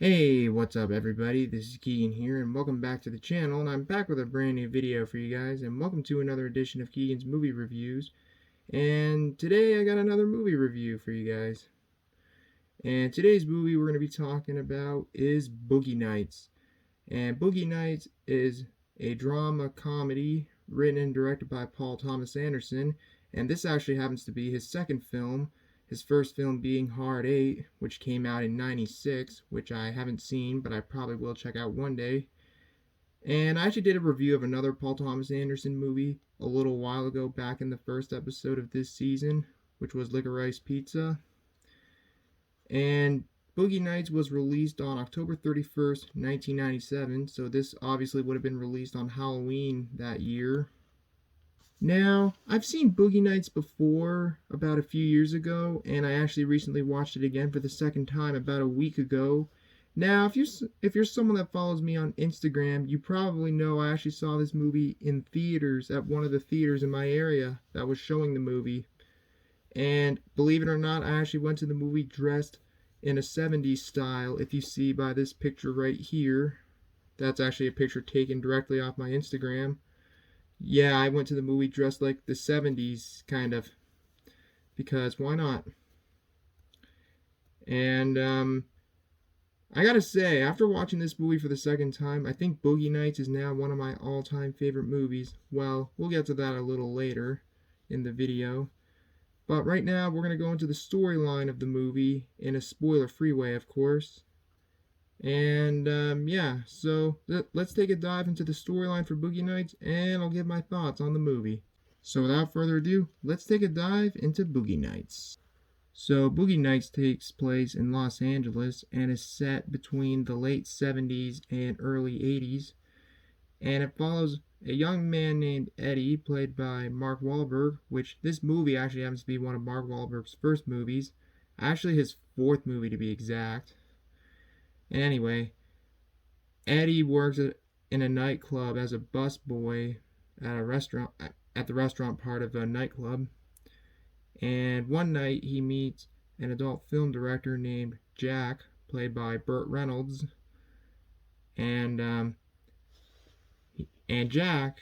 Hey, what's up everybody? This is Keagan here and welcome back to the channel, and I'm back with a brand new video for you guys, and welcome to another edition of Keagan's Movie Reviews. And today I got another movie review for you guys. And today's movie we're going to be talking about is Boogie Nights. And Boogie Nights is a drama comedy written and directed by Paul Thomas Anderson, and this actually happens to be his second film. His first film being Hard 8, which came out in '96, which I haven't seen, but I probably will check out one day. And I actually did a review of another Paul Thomas Anderson movie a little while ago, back in the first episode of this season, which was Licorice Pizza. And Boogie Nights was released on October 31st, 1997, so this obviously would have been released on Halloween that year. Now, I've seen Boogie Nights before, about a few years ago, and I actually recently watched it again for the second time about a week ago. Now, if you're someone that follows me on Instagram, you probably know I actually saw this movie in theaters at one of the theaters in my area that was showing the movie. And believe it or not, I actually went to the movie dressed in a 70s style. If you see by this picture right here, that's actually a picture taken directly off my Instagram. Yeah, I went to the movie dressed like the 70s, kind of, because why not? And I gotta say, after watching this movie for the second time, I think Boogie Nights is now one of my all-time favorite movies. Well, we'll get to that a little later in the video. But right now, we're going to go into the storyline of the movie in a spoiler-free way, of course. And yeah, so let's take a dive into the storyline for Boogie Nights, and I'll give my thoughts on the movie. So without further ado, let's take a dive into Boogie Nights. So Boogie Nights takes place in Los Angeles and is set between the late 70s and early 80s. And it follows a young man named Eddie, played by Mark Wahlberg, which this movie actually happens to be one of Mark Wahlberg's first movies. Actually his fourth movie to be exact. Anyway, Eddie works in a nightclub as a busboy at the restaurant part of a nightclub. And one night he meets an adult film director named Jack, played by Burt Reynolds. And Jack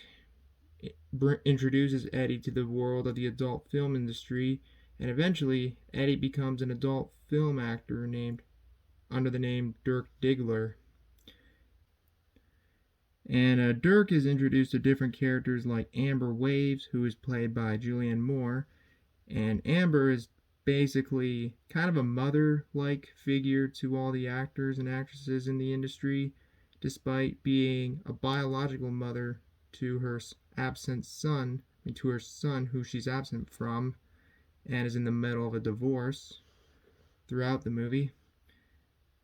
introduces Eddie to the world of the adult film industry, and eventually Eddie becomes an adult film actor under the name Dirk Diggler. And Dirk is introduced to different characters like Amber Waves, who is played by Julianne Moore. And Amber is basically kind of a mother-like figure to all the actors and actresses in the industry, despite being a biological mother to her absent son, to her son who she's absent from, and is in the middle of a divorce throughout the movie.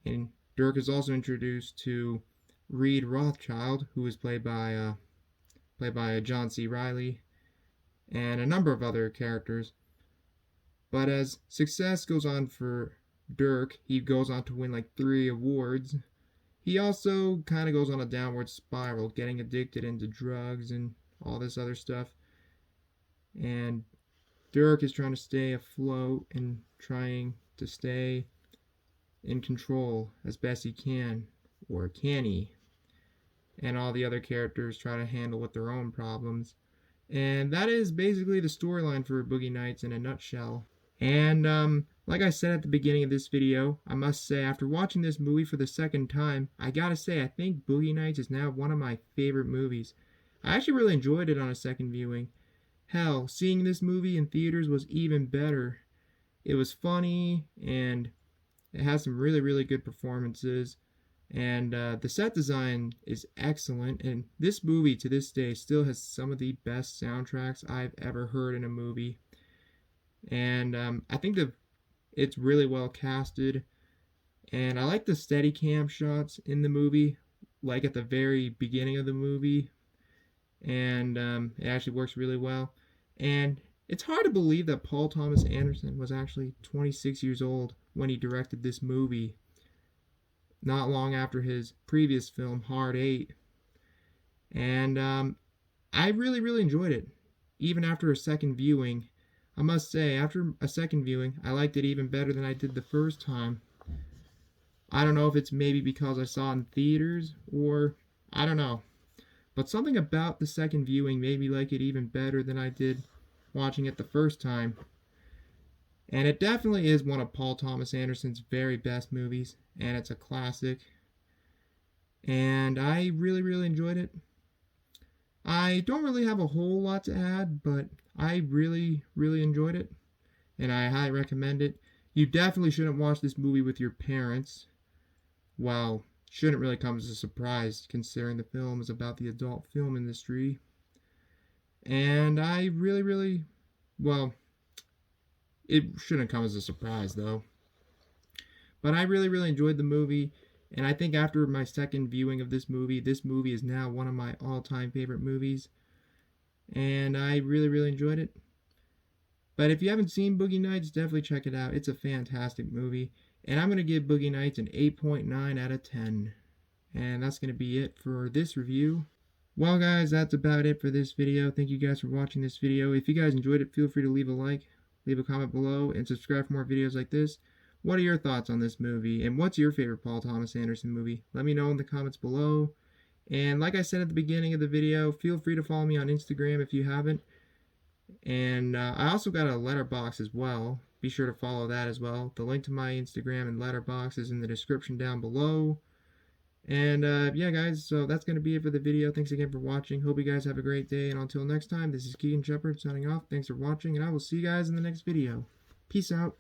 And Dirk is also introduced to Reed Rothschild, who is played by John C. Reilly, and a number of other characters. But as success goes on for Dirk, he goes on to win like 3 awards. He also kind of goes on a downward spiral, getting addicted into drugs and all this other stuff. And Dirk is trying to stay afloat and trying to stay in control as best he can, or can he? And all the other characters try to handle with their own problems. And that is basically the storyline for Boogie Nights in a nutshell. And like I said at the beginning of this video, I must say after watching this movie for the second time, I gotta say I think Boogie Nights is now one of my favorite movies. I actually really enjoyed it on a second viewing. Hell, seeing this movie in theaters was even better. It was funny, and it has some really, really good performances. And the set design is excellent, and this movie to this day still has some of the best soundtracks I've ever heard in a movie. And I think it's really well casted, and I like the Steadicam shots in the movie, like at the very beginning of the movie, and it actually works really well. And it's hard to believe that Paul Thomas Anderson was actually 26 years old when he directed this movie, not long after his previous film, Hard 8. And I really, really enjoyed it, even after a second viewing. I must say, after a second viewing, I liked it even better than I did the first time. I don't know if it's maybe because I saw it in theaters, or I don't know. But something about the second viewing made me like it even better than I did watching it the first time. And it definitely is one of Paul Thomas Anderson's very best movies, and it's a classic. And I really, really enjoyed it. I don't really have a whole lot to add, but I really, really enjoyed it, and I highly recommend it. You definitely shouldn't watch this movie with your parents. Well, shouldn't really come as a surprise considering the film is about the adult film industry. And I really, really, well, it shouldn't come as a surprise though. But I really, really enjoyed the movie. And I think after my second viewing of this movie is now one of my all-time favorite movies. And I really, really enjoyed it. But if you haven't seen Boogie Nights, definitely check it out. It's a fantastic movie. And I'm going to give Boogie Nights an 8.9 out of 10. And that's going to be it for this review. Well guys, that's about it for this video. Thank you guys for watching this video. If you guys enjoyed it, feel free to leave a like, leave a comment below, and subscribe for more videos like this. What are your thoughts on this movie? And what's your favorite Paul Thomas Anderson movie? Let me know in the comments below. And like I said at the beginning of the video, feel free to follow me on Instagram if you haven't. And I also got a Letterboxd as well. Be sure to follow that as well. The link to my Instagram and Letterboxd is in the description down below. And yeah guys, so that's going to be it for the video. Thanks again for watching. Hope you guys have a great day. And until next time, this is Keagan Shepherd signing off. Thanks for watching, and I will see you guys in the next video. Peace out.